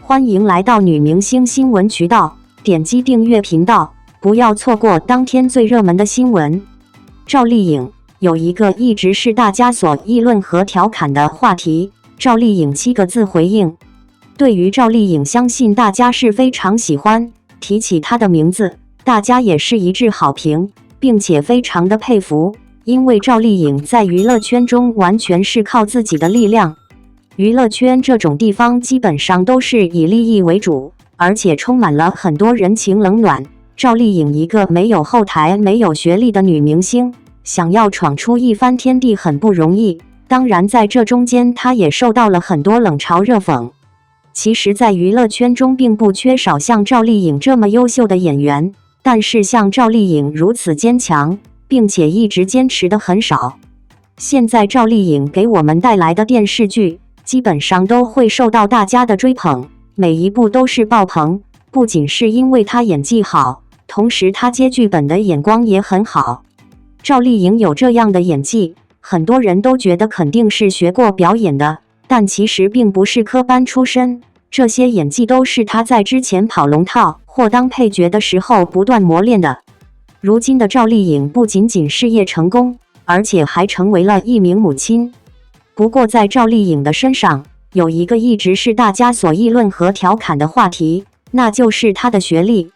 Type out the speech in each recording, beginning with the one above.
欢迎来到女明星新闻渠道，点击订阅频道，不要错过当天最热门的新闻。赵丽颖有一个一直是大家所议论和调侃的话题，赵丽颖7个字回应。对于赵丽颖，相信大家是非常喜欢，提起她的名字，大家也是一致好评，并且非常的佩服，因为赵丽颖在娱乐圈中完全是靠自己的力量。娱乐圈这种地方基本上都是以利益为主，而且充满了很多人情冷暖。赵丽颖一个没有后台、没有学历的女明星，想要闯出一番天地很不容易。当然，在这中间，她也受到了很多冷嘲热讽。其实，在娱乐圈中并不缺少像赵丽颖这么优秀的演员，但是像赵丽颖如此坚强，并且一直坚持的很少。现在赵丽颖给我们带来的电视剧，基本上都会受到大家的追捧，每一部都是爆棚。不仅是因为她演技好，同时她接剧本的眼光也很好。赵丽颖有这样的演技，很多人都觉得肯定是学过表演的，但其实并不是科班出身，这些演技都是她在之前跑龙套或当配角的时候不断磨练的。如今的赵丽颖不仅仅事业成功，而且还成为了一名母亲。不过在赵丽颖的身上，有一个一直是大家所议论和调侃的话题，那就是她的学历。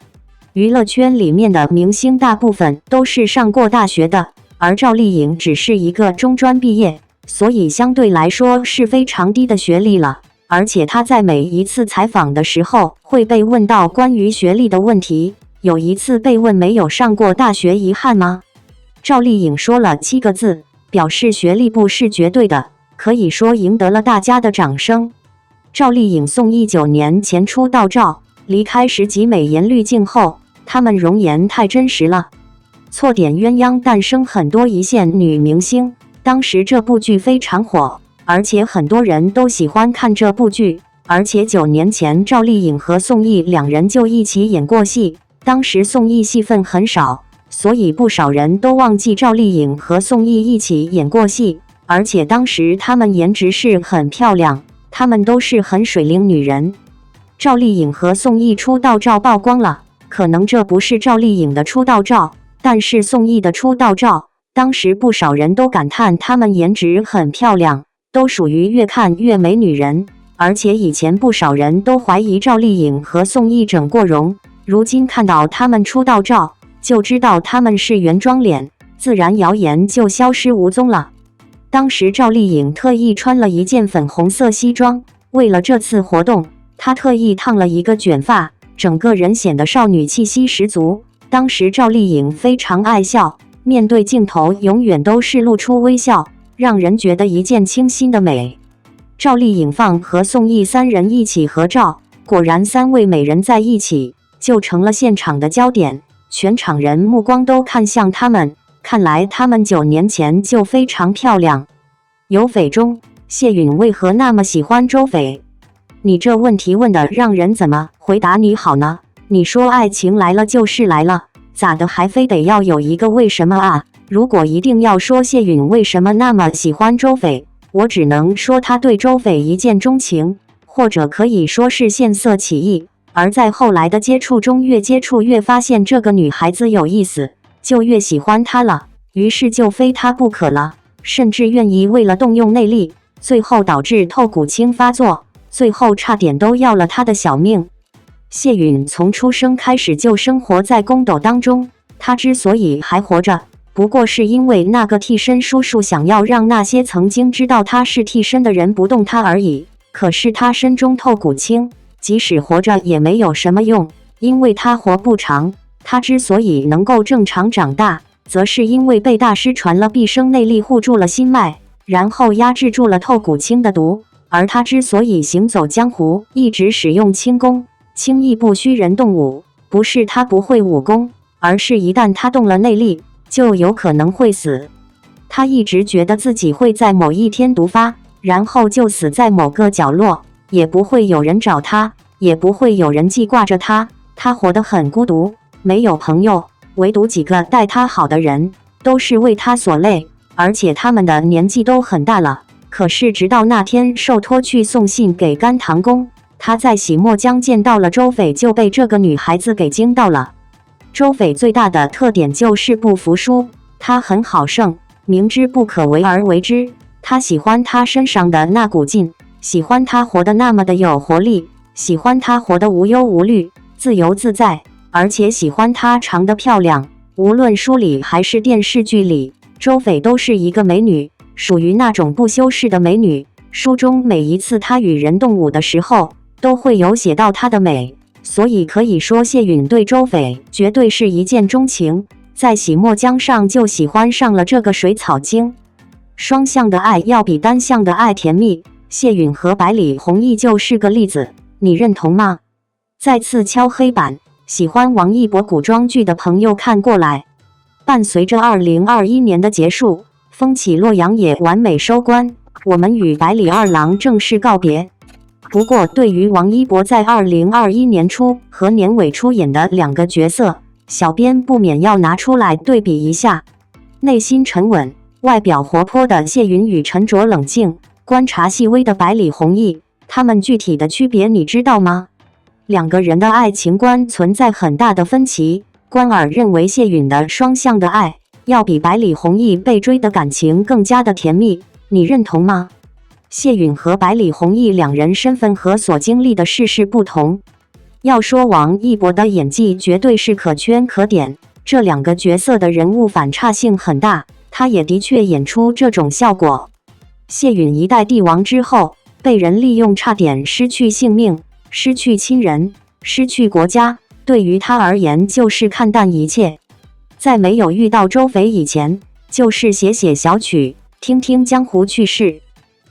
娱乐圈里面的明星大部分都是上过大学的，而赵丽颖只是一个中专毕业，所以相对来说是非常低的学历了。而且她在每一次采访的时候会被问到关于学历的问题，有一次被问没有上过大学遗憾吗？赵丽颖说了7个字，表示学历不是绝对的，可以说赢得了大家的掌声。赵丽颖宋轶9年前出道照，离开10级美颜滤镜后，她们容颜太真实了。错点鸳鸯诞生很多一线女明星，当时这部剧非常火，而且很多人都喜欢看这部剧。而且9年前赵丽颖和宋轶两人就一起演过戏，当时宋轶戏份很少，所以不少人都忘记赵丽颖和宋轶一起演过戏。而且当时她们颜值是很漂亮，她们都是很水灵女人。赵丽颖和宋轶出道照曝光了，可能这不是赵丽颖的出道照，但是宋轶的出道照，当时不少人都感叹她们颜值很漂亮，都属于越看越美女人。而且以前不少人都怀疑赵丽颖和宋轶整过容，如今看到她们出道照，就知道她们是原装脸，自然谣言就消失无踪了。当时赵丽颖特意穿了一件粉红色西装，为了这次活动，她特意烫了一个卷发，整个人显得少女气息十足。当时赵丽颖非常爱笑，面对镜头永远都是露出微笑，让人觉得一见倾心的美。赵丽颖放和宋轶3人一起合照，果然3位美人在一起，就成了现场的焦点，全场人目光都看向她们。看来她们9年前就非常漂亮。有绯中，谢允为何那么喜欢周翡？你这问题问的让人怎么回答你好呢？你说爱情来了就是来了，咋的还非得要有一个为什么啊？如果一定要说谢允为什么那么喜欢周翡，我只能说他对周翡一见钟情，或者可以说是见色起意。而在后来的接触中，越接触越发现这个女孩子有意思，就越喜欢她了，于是就非她不可了，甚至愿意为了动用内力，最后导致透骨青发作，最后差点都要了她的小命。谢允从出生开始就生活在宫斗当中，她之所以还活着，不过是因为那个替身叔叔想要让那些曾经知道她是替身的人不动她而已。可是她身中透骨青，即使活着也没有什么用，因为她活不长。她之所以能够正常长大，则是因为被大师传了毕生内力护住了心脉，然后压制住了透骨青的毒。而她之所以行走江湖，一直使用轻功，轻易不虚人动武，不是她不会武功，而是一旦她动了内力，就有可能会死。她一直觉得自己会在某一天毒发，然后就死在某个角落，也不会有人找她，也不会有人记挂着她。她活得很孤独，没有朋友，唯独几个待她好的人，都是为她所累，而且他们的年纪都很大了。可是直到那天受托去送信给甘棠宫，他在洗墨江见到了周斐，就被这个女孩子给惊到了。周斐最大的特点就是不服输，他很好胜，明知不可为而为之。他喜欢他身上的那股劲，喜欢他活得那么的有活力，喜欢他活得无忧无虑、自由自在，而且喜欢他长得漂亮。无论书里还是电视剧里，周斐都是一个美女，属于那种不修饰的美女。书中每一次她与人动武的时候，都会有写到她的美，所以可以说谢允对周斐绝对是一见钟情，在洗墨江上就喜欢上了这个水草精。双向的爱要比单向的爱甜蜜，谢允和百里弘毅就是个例子，你认同吗？再次敲黑板，喜欢王一博古装剧的朋友看过来。伴随着2021年的结束，风起洛阳也完美收官，我们与百里二郎正式告别。不过，对于王一博在2021年初和年尾出演的两个角色，小编不免要拿出来对比一下。内心沉稳、外表活泼的谢允与沉着冷静、观察细微的百里弘毅，他们具体的区别你知道吗？两个人的爱情观存在很大的分歧。关尔认为谢允的双向的爱要比百里弘毅被追的感情更加的甜蜜，你认同吗？谢允和百里弘毅两人身份和所经历的世事不同。要说王一博的演技绝对是可圈可点，这两个角色的人物反差性很大，他也的确演出这种效果。谢允一代帝王之后，被人利用，差点失去性命，失去亲人，失去国家，对于他而言就是看淡一切。在没有遇到周斐以前，就是写写小曲，听听江湖趣事，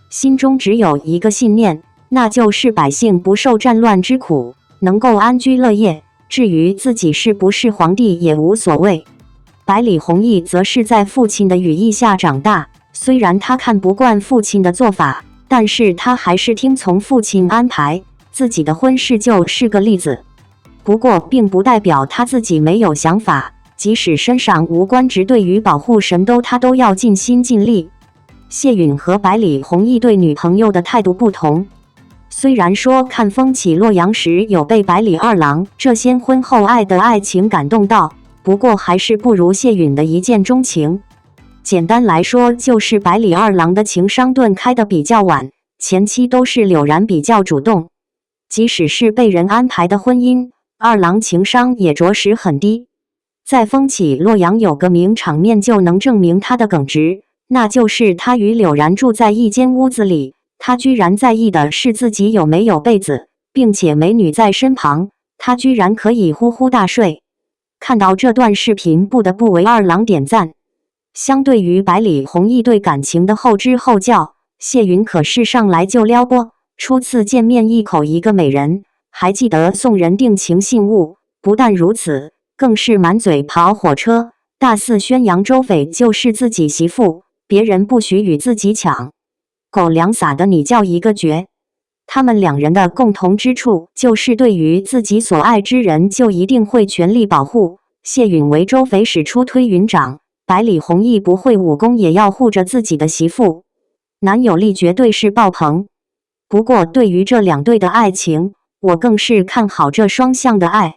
心中只有一个信念，那就是百姓不受战乱之苦，能够安居乐业，至于自己是不是皇帝也无所谓。百里弘毅则是在父亲的羽翼下长大，虽然他看不惯父亲的做法，但是他还是听从父亲安排，自己的婚事就是个例子。不过并不代表他自己没有想法，即使身上无官职，对于保护神州他都要尽心尽力。谢允和百里弘毅对女朋友的态度不同，虽然说看风起洛阳时有被百里二郎这先婚后爱的爱情感动到，不过还是不如谢允的一见钟情。简单来说，就是百里二郎的情商顿开得比较晚，前期都是柳然比较主动。即使是被人安排的婚姻，二郎情商也着实很低。在风起洛阳有个名场面就能证明他的耿直，那就是他与柳然住在一间屋子里，他居然在意的是自己有没有被子，并且美女在身旁，他居然可以呼呼大睡。看到这段视频不得不为二郎点赞。相对于百里弘毅对感情的后知后觉，谢允可是上来就撩拨，初次见面一口一个美人，还记得送人定情信物。不但如此，更是满嘴跑火车，大肆宣扬周斐就是自己媳妇，别人不许与自己抢。狗粮撒的你叫一个绝。他们两人的共同之处就是对于自己所爱之人就一定会全力保护。谢允为周斐使出推云掌，百里弘毅不会武功也要护着自己的媳妇，男友力绝对是爆棚。不过对于这两对的爱情，我更是看好这双向的爱。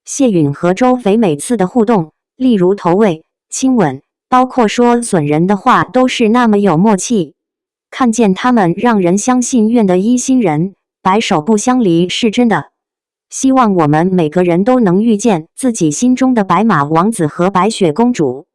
谢允和周斐每次的互动，例如投喂、亲吻，包括说损人的话，都是那么有默契。看见他们让人相信愿的一心人，白首不相离是真的。希望我们每个人都能遇见自己心中的白马王子和白雪公主。